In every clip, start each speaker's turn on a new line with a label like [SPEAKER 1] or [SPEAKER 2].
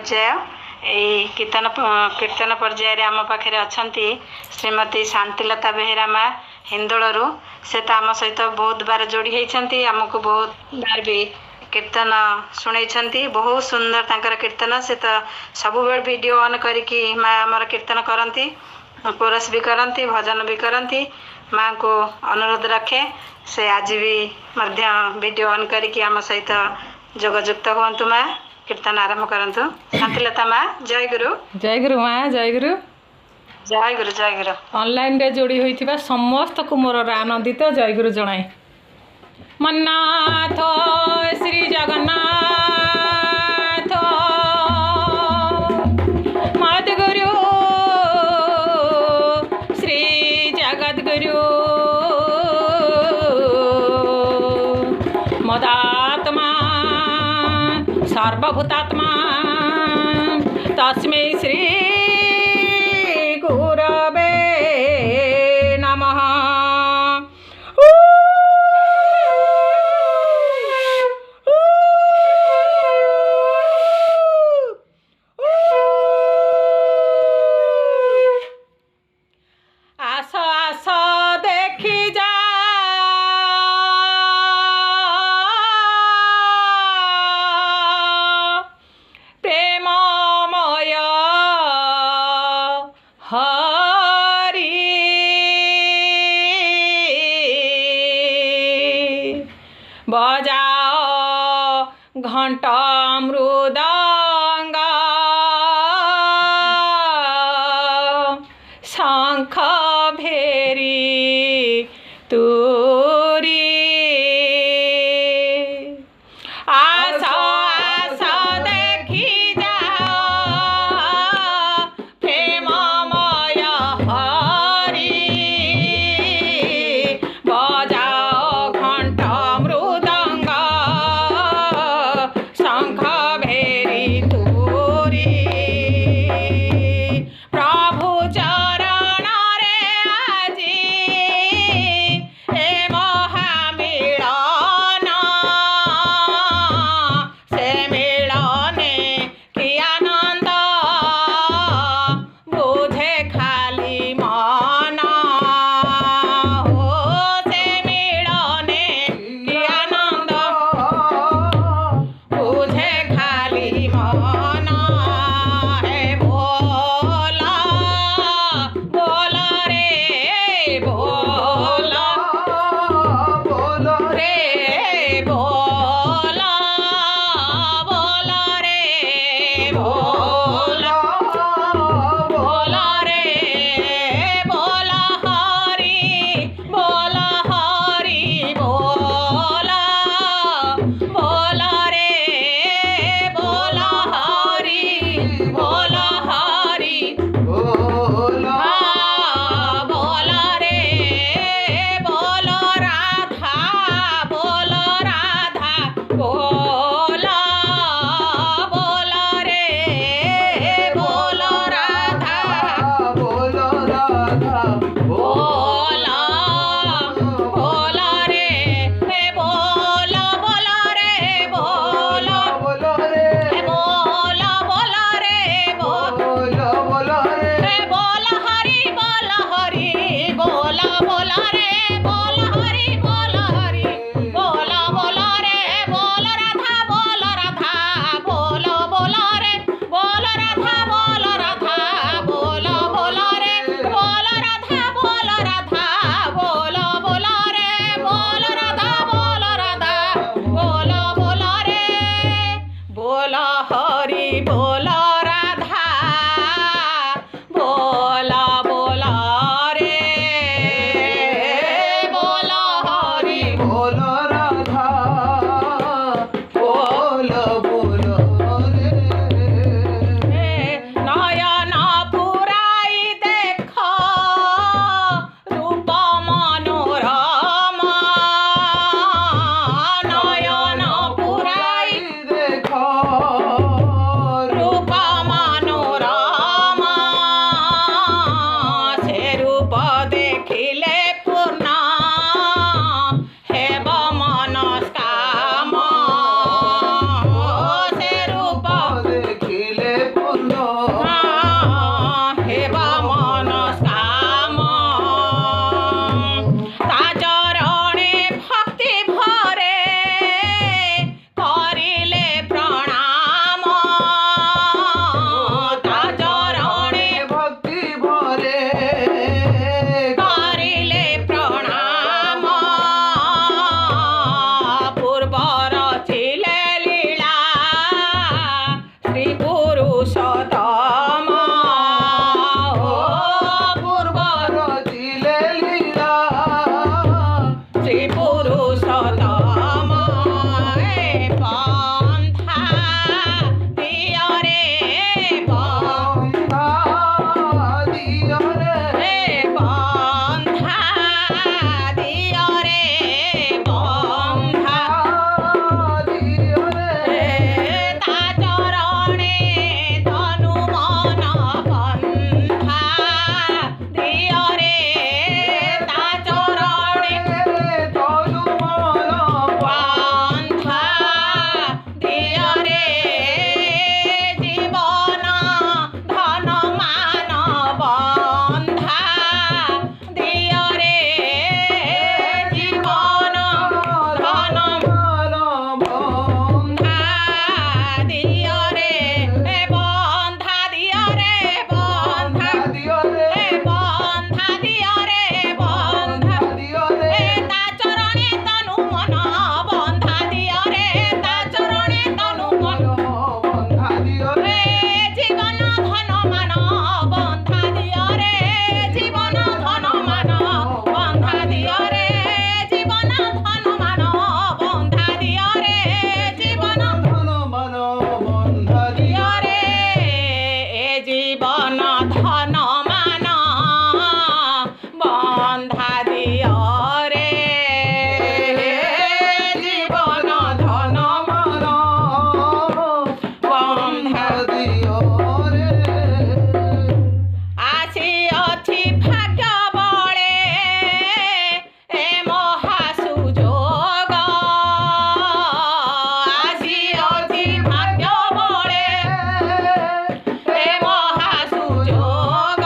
[SPEAKER 1] पर्याय कीर्तन कीर्तन पर्याय आम पाखे अच्छा श्रीमती शांतिलता बेहेरा माँ हिंदोलू से तो आम सहित बहुत बार जोड़ी होती आमको बहुत बार भी कीर्तन शुणी बहुत सुंदर तांकर कीर्तन से तो सब वीडियो ऑन करके माँ आमर कीर्तन करती कोरस भी करती भजन भी करती माँ को अनुरोध रखे से आज भी मध्य वीडियो ऑन करके आम सहित जोगजुक्त हूँ माँ कीर्तन आरंभ करंतु। शांतिलता माँ जय गुरु
[SPEAKER 2] माँ जय गुरु
[SPEAKER 1] जय गुरु
[SPEAKER 2] ऑनलाइन रे जोड़ी होइथिबा समस्त को मोर आनंदित जय गुरु जणाए। मन्नाथ श्री जगन्नाथ मद गुरु श्री जगत गुरु मदात्मा सर्वभूतात्मा तस्मै श्री गुरवे नमः। आस आस देखी जा प्रेममय हरि बजाओ घंटा मृदंग शंख भेरी तुरी आस आस देखी जाओ प्रेममय हरि बजाओ घंट मृदंग शंख भेरी तुरी प्रभु चरण रे आज ପୁରୁଷୋତ୍ତମ
[SPEAKER 3] ପୂର୍ବର ଥିଲେ ଲୀଳା
[SPEAKER 2] ଶ୍ରୀ ପୁରୁଷୋତ୍ତମ ପନ୍ଥା ଦିଅରେ
[SPEAKER 3] ବନ୍ଧା ଦିଅରେ
[SPEAKER 2] ପନ୍ଥା ଦିଅରେ ବନ୍ଧା
[SPEAKER 3] ଦିଅରେ
[SPEAKER 2] ତା ଚରଣେ ତନୁ ମନ ପନ୍ଥା ଦିଅରେ ତା ଚରଣେ
[SPEAKER 3] ତନୁ ମନ
[SPEAKER 2] ପନ୍ଥା ଦିଅରେ ଜୀବନ ଧନ ମାନ ବନ୍ଧା ଦିଅରେ ଜୀବନ ଧନ ବନ୍ଧା ଦିଅରେ ବନ୍ଧା ଦିଅରେ ବନ୍ଧା ବନ୍ଧା ଦିଅରେ ବନ୍ଧା ତା ଚରଣେ ତନୁ ମନ ବନ୍ଧା ଦିଅରେ ତା ଚରଣେ ତନୁ ମନ ଜୀବନ ଧନ ମାନ ବନ୍ଧା ଦିଅରେ ଜୀବନ ଧନ ମାନ ବନ୍ଧା ଦିଅରେ ଜୀବନ ଧନ ମାନ ବନ୍ଧା ଦିଅରେ ଜୀବନ ଦିଅରେ ଏ ଜୀବନ ଧନ ମାନ ବନ୍ଧା ଦିଅରେ ଜୀବନ ଧନ ବନ୍ଧା ଆସିଅଛି ଭାଗ୍ୟ ବଳେ ଏ ମହା ସୁଯୋଗ ଆସିଅଛି ଭାଗ୍ୟ ବଳେ ଏ ମହା ସୁଯୋଗ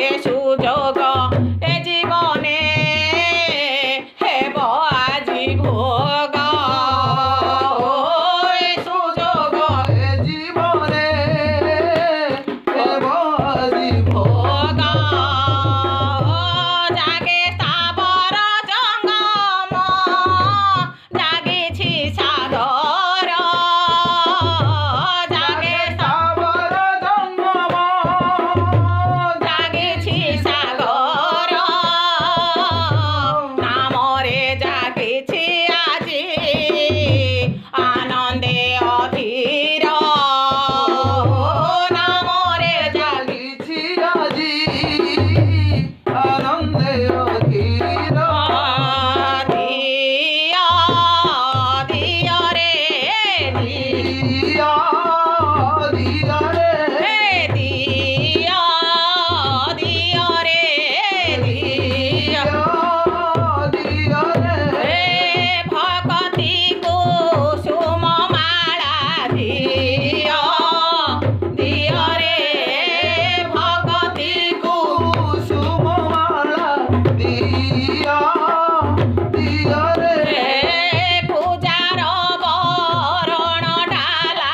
[SPEAKER 2] ଏ ସୁଯୋଗ ଏ ଜୀବନେ ହେବ ଆଜି ଭୋଗ ଏ ସୁଯୋଗ ଭୋଗ ଜାଗେ ସ୍ଥାବର ଜଙ୍ଗମ ଜାଗିଛି ସାଗର ଜାଗେ ଜାଗିଛି ସାଗର ନାମରେ ଜାଗିଛି ଆଜି ଆନନ୍ଦେ ଅଧୀର ନାମରେ ଦିଅରେ ଭଗତି କୁସୁମ ମାଳା ଦିଅ ଦିଅରେ ଭଗତି ପୂଜାର ବରଣ ଡାଲା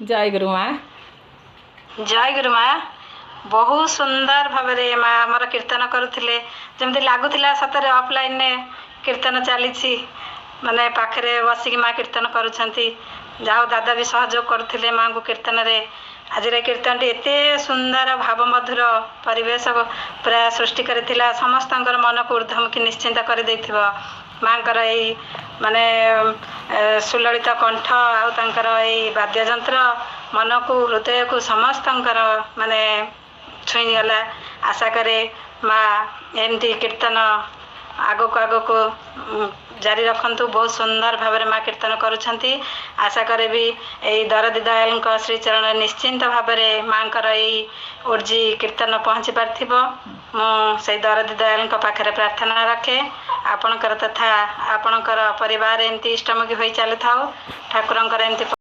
[SPEAKER 2] जय गुरु माँ।
[SPEAKER 1] जय गुरु माँ। बहुत सुंदर भाव माँ आमर कीर्तन करुले जमी लगुला सतरे ऑफलाइन कीर्तन चली माने पाखे बसिक माँ कीर्तन करुँच जाओ दादा भी सहयोग करुले माँ को कीर्तन रे आज कीर्तन टी एते सुंदर भाव मधुर परिवेश प्राय सृष्टि करथिला समस्त मन को ऊर्ध्वमुखी निश्चिंत कर देथिबो माँकर यही माने सुललित कंठ आउतर यही वाद्ययंत्र मन को हृदय को समस्त माने छुईगला आशा करे माँ एमती कीर्तन आग को जारी रखंतु बहुत सुंदर भाव माँ कीर्तन करुँच आशा करे भी यही दरदी दयाल श्रीचरण निश्चिंत भाव माँ यही उर्जी कीर्तन पहुँची पार्थिबो से दरदी दयाल पाखे प्रार्थना रखे आपणकर तथा आपणकर परिवार एमती इष्टमुखी होई चलु थाउ ठाकुरंकर एमती